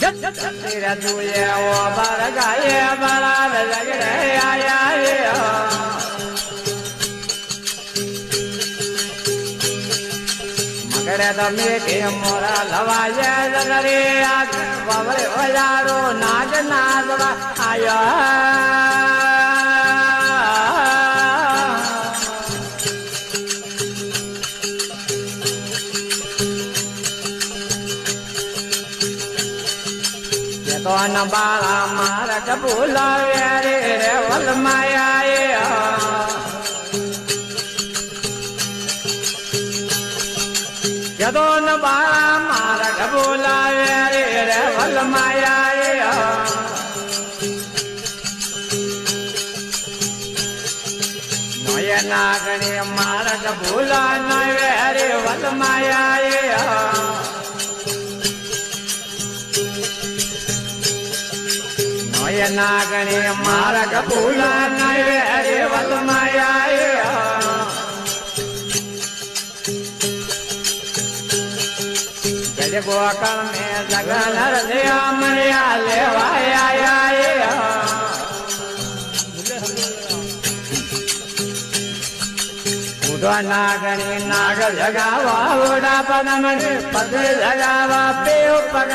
તુએ ઓ બર ગાયે બળાદ જગડે આયા મગરે તમે કે મોરા લવાય જગરે આગ વવરે વજારો નાગ નાગવા આયા તો ન બાળા મારક ભૂલાવે રે વલ માયા યદો ન બાળા મારક ભૂલાવે રે વલ માયા નોય નાગણી મારક ભૂલા નવે રે વલ માયા નાગણી મારક ભૂલા નવે રે વલ માયા જજ ગોકળ ને જગન રજયા મણ્યા લેવાયા ઉડો નાગણી નાગ જગાવા ઉડા પગમણ પગ જગાવા પેવ પગ